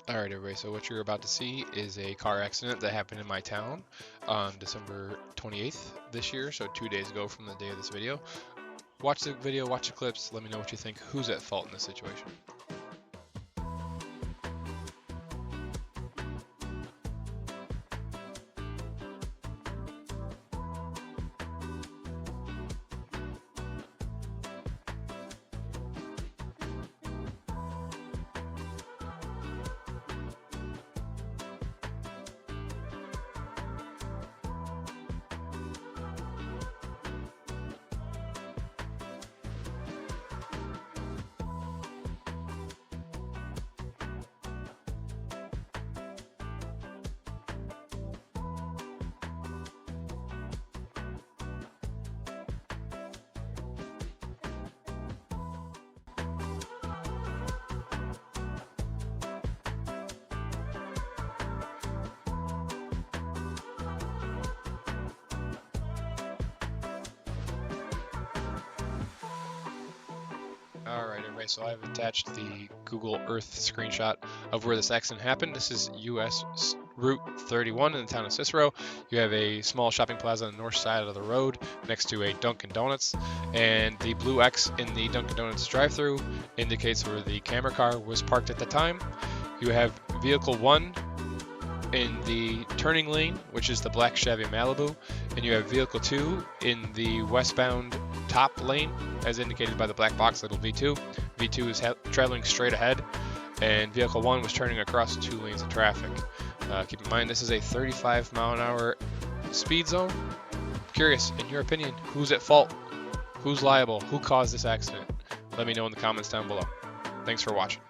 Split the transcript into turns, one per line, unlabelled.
All right, everybody. So what you're about to see is a car accident that happened in my town on December 28th this year, so 2 days ago from the day of this video. Watch the video, watch the clips, let me know what you think. Who's at fault in this situation? Alright, everybody, so I've attached the Google Earth screenshot of where this accident happened. This is US Route 31 in the town of Cicero. You have a small shopping plaza on the north side of the road next to a Dunkin' Donuts, and the blue X in the Dunkin' Donuts drive-thru indicates where the camera car was parked at the time. You have vehicle 1 in the turning lane, which is the black Chevy Malibu, and you have vehicle 2 in the westbound top lane, as indicated by the black box labeled V2. V2 is traveling straight ahead, and vehicle 1 was turning across 2 lanes of traffic. Keep in mind, this is a 35-mile-an-hour speed zone. Curious, in your opinion, who's at fault? Who's liable? Who caused this accident? Let me know in the comments down below. Thanks for watching.